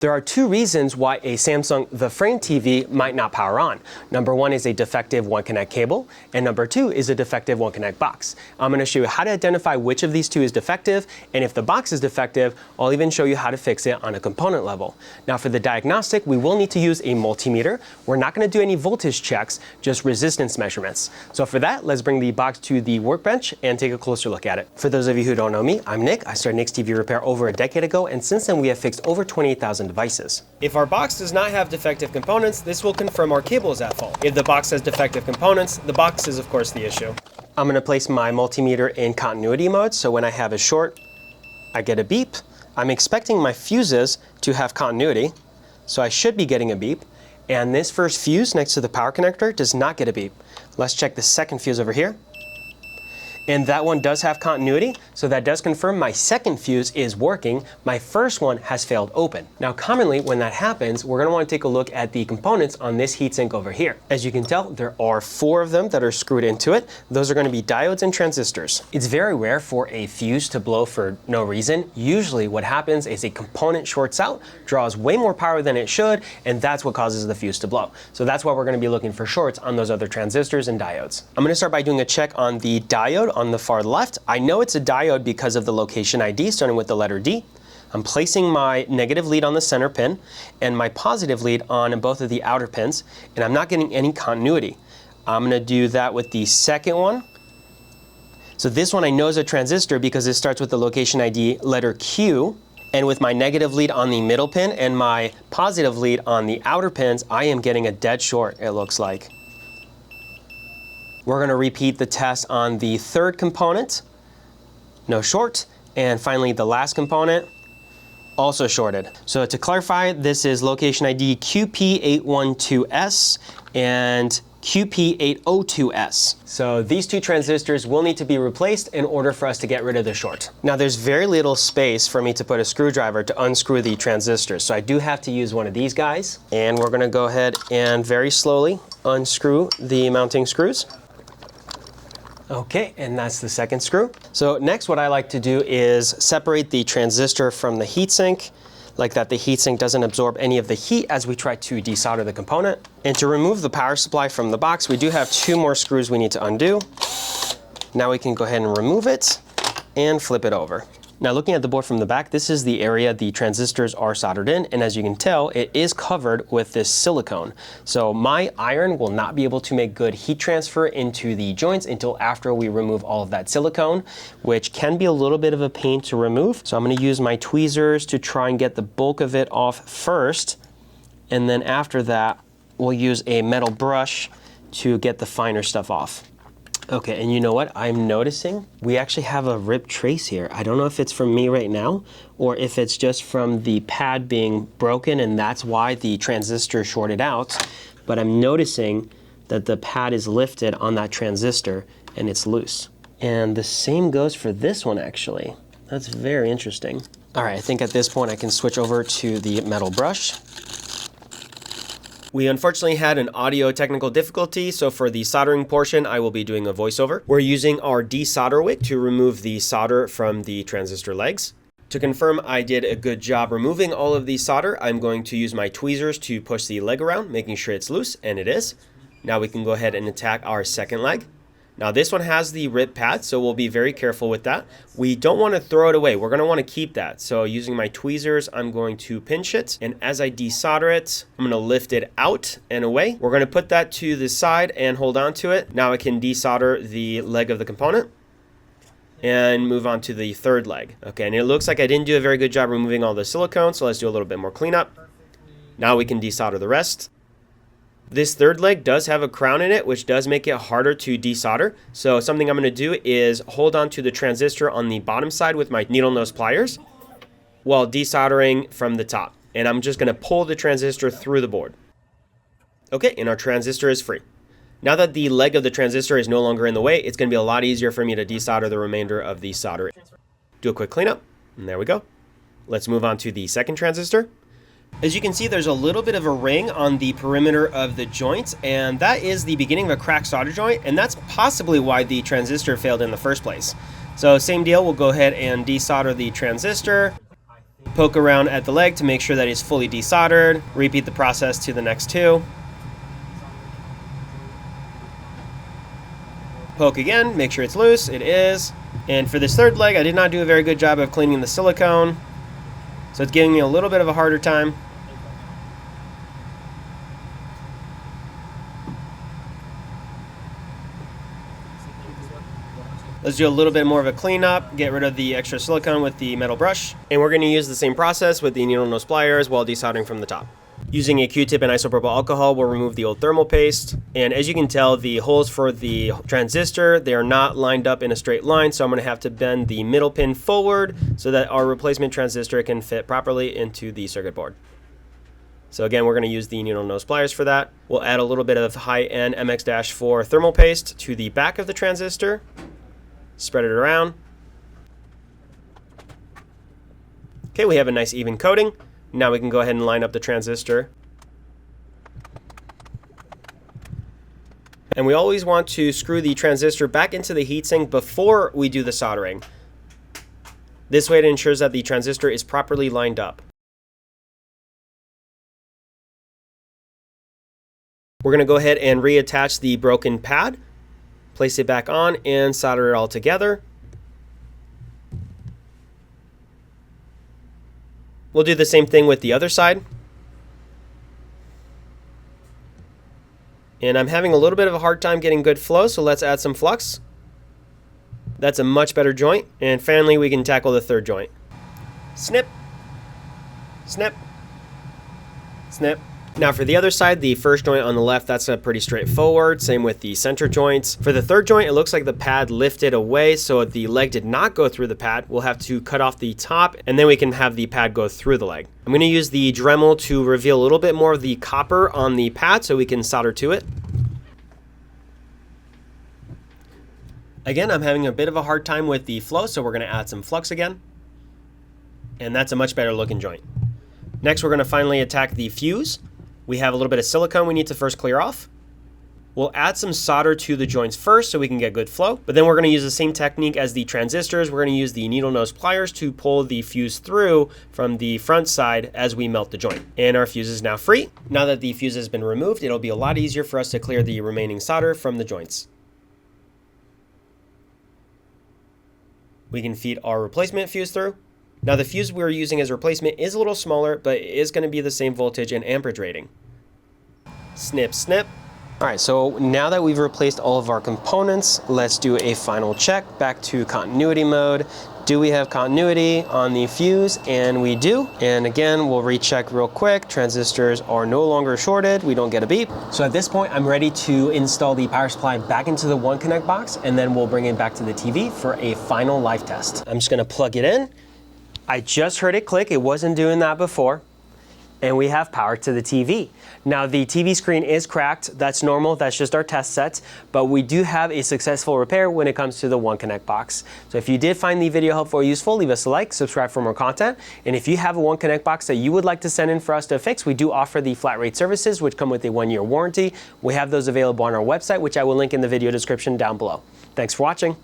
There are two reasons why a Samsung The Frame TV might not power on. Number one is a defective One Connect cable, and number two is a defective One Connect box. I'm going to show you how to identify which of these two is defective, and if the box is defective, I'll even show you how to fix it on a component level. Now for the diagnostic, we will need to use a multimeter. We're not going to do any voltage checks, just resistance measurements. So for that, let's bring the box to the workbench and take a closer look at it. For those of you who don't know me, I'm Nick. I started Nick's TV Repair over a decade ago, and since then we have fixed over 28,000 devices. If our box does not have defective components, this will confirm our cable is at fault. If the box has defective components, the box is of course the issue. I'm going to place my multimeter in continuity mode, so when I have a short, I get a beep. I'm expecting my fuses to have continuity, so I should be getting a beep. And this first fuse next to the power connector does not get a beep. Let's check the second fuse over here. And that one does have continuity, so that does confirm my second fuse is working. My first one has failed open. Now commonly when that happens, we're going to want to take a look at the components on this heatsink over here. As you can tell, there are 4 of them that are screwed into it. Those are going to be diodes and transistors. It's very rare for a fuse to blow for no reason. Usually what happens is a component shorts out, draws way more power than it should, and that's what causes the fuse to blow. So that's why we're going to be looking for shorts on those other transistors and diodes. I'm going to start by doing a check on the diode on the far left. I know it's a diode because of the location ID starting with the letter D. I'm placing my negative lead on the center pin and my positive lead on both of the outer pins, and I'm not getting any continuity. I'm going to do that with the second one. So this one I know is a transistor because it starts with the location ID letter Q, and with my negative lead on the middle pin and my positive lead on the outer pins, I am getting a dead short, it looks like. We're going to repeat the test on the third component, no short, and finally the last component, also shorted. So to clarify, this is location ID QP812S and QP802S. So these two transistors will need to be replaced in order for us to get rid of the short. Now there's very little space for me to put a screwdriver to unscrew the transistors, so I do have to use one of these guys. And we're going to go ahead and very slowly unscrew the mounting screws. Okay, and that's the second screw. So next what I like to do is separate the transistor from the heatsink, like that the heatsink doesn't absorb any of the heat as we try to desolder the component. And to remove the power supply from the box, we do have 2 more screws we need to undo. Now we can go ahead and remove it and flip it over. Now looking at the board from the back, this is the area the transistors are soldered in, and as you can tell, it is covered with this silicone. So my iron will not be able to make good heat transfer into the joints until after we remove all of that silicone, which can be a little bit of a pain to remove. So I'm going to use my tweezers to try and get the bulk of it off first, and then after that, we'll use a metal brush to get the finer stuff off. Okay, and you know what? I'm noticing we actually have a rip trace here. I don't know if it's from me right now or if it's just from the pad being broken and that's why the transistor shorted out, but I'm noticing that the pad is lifted on that transistor and it's loose. And the same goes for this one actually. That's very interesting. All right, I think at this point I can switch over to the metal brush. We unfortunately had an audio technical difficulty, so for the soldering portion, I will be doing a voiceover. We're using our desolder wick to remove the solder from the transistor legs. To confirm I did a good job removing all of the solder, I'm going to use my tweezers to push the leg around, making sure it's loose, and it is. Now we can go ahead and attack our second leg. Now this one has the rip pad, so we'll be very careful with that. We don't want to throw it away. We're going to want to keep that. So using my tweezers, I'm going to pinch it. And as I desolder it, I'm going to lift it out and away. We're going to put that to the side and hold on to it. Now I can desolder the leg of the component and move on to the third leg. Okay, and it looks like I didn't do a very good job removing all the silicone, so let's do a little bit more cleanup. Now we can desolder the rest. This third leg does have a crown in it, which does make it harder to desolder. So something I'm going to do is hold on to the transistor on the bottom side with my needle nose pliers while desoldering from the top. And I'm just going to pull the transistor through the board. Okay, and our transistor is free. Now that the leg of the transistor is no longer in the way, it's going to be a lot easier for me to desolder the remainder of the solder. Do a quick cleanup, and there we go. Let's move on to the second transistor. As you can see, there's a little bit of a ring on the perimeter of the joint, and that is the beginning of a cracked solder joint, and that's possibly why the transistor failed in the first place. So same deal, we'll go ahead and desolder the transistor, Poke around at the leg to make sure that it's fully desoldered. Repeat the process to the next two. Poke again, make sure it's loose. It is. And for this third leg, I did not do a very good job of cleaning the silicone, so it's giving me a little bit of a harder time. Let's do a little bit more of a cleanup, get rid of the extra silicone with the metal brush. And we're going to use the same process with the needle nose pliers while desoldering from the top. Using a Q-tip and isopropyl alcohol, we'll remove the old thermal paste. And as you can tell, the holes for the transistor, they are not lined up in a straight line, so I'm going to have to bend the middle pin forward so that our replacement transistor can fit properly into the circuit board. So again, we're going to use the needle nose pliers for that. We'll add a little bit of high-end MX-4 thermal paste to the back of the transistor. Spread it around. Okay, we have a nice even coating. Now we can go ahead and line up the transistor. And we always want to screw the transistor back into the heatsink before we do the soldering. This way it ensures that the transistor is properly lined up. We're going to go ahead and reattach the broken pad. Place it back on and solder it all together. We'll do the same thing with the other side. And I'm having a little bit of a hard time getting good flow, so let's add some flux. That's a much better joint. And finally, we can tackle the third joint. Snip, snip, snip. Now for the other side, the first joint on the left, that's pretty straightforward. Same with the center joints. For the third joint, it looks like the pad lifted away, so the leg did not go through the pad. We'll have to cut off the top, and then we can have the pad go through the leg. I'm going to use the Dremel to reveal a little bit more of the copper on the pad so we can solder to it. Again, I'm having a bit of a hard time with the flow, so we're going to add some flux again. And that's a much better looking joint. Next, we're going to finally attack the fuse. We have a little bit of silicone we need to first clear off. We'll add some solder to the joints first so we can get good flow, but then we're going to use the same technique as the transistors. We're going to use the needle nose pliers to pull the fuse through from the front side as we melt the joint. And our fuse is now free. Now that the fuse has been removed, it'll be a lot easier for us to clear the remaining solder from the joints. We can feed our replacement fuse through. Now the fuse we're using as replacement is a little smaller, but it is going to be the same voltage and amperage rating. Snip, snip. All right, so now that we've replaced all of our components, let's do a final check. Back to continuity mode. Do we have continuity on the fuse? And we do. And again, we'll recheck real quick. Transistors are no longer shorted. We don't get a beep. So at this point, I'm ready to install the power supply back into the One Connect box, and then we'll bring it back to the TV for a final live test. I'm just going to plug it in. I just heard it click. It wasn't doing that before. And we have power to the TV. Now the TV screen is cracked. That's normal. That's just our test set. But we do have a successful repair when it comes to the One Connect box. So if you did find the video helpful or useful, leave us a like, subscribe for more content. And if you have a One Connect box that you would like to send in for us to fix, we do offer the flat rate services, which come with a 1-year warranty. We have those available on our website, which I will link in the video description down below. Thanks for watching.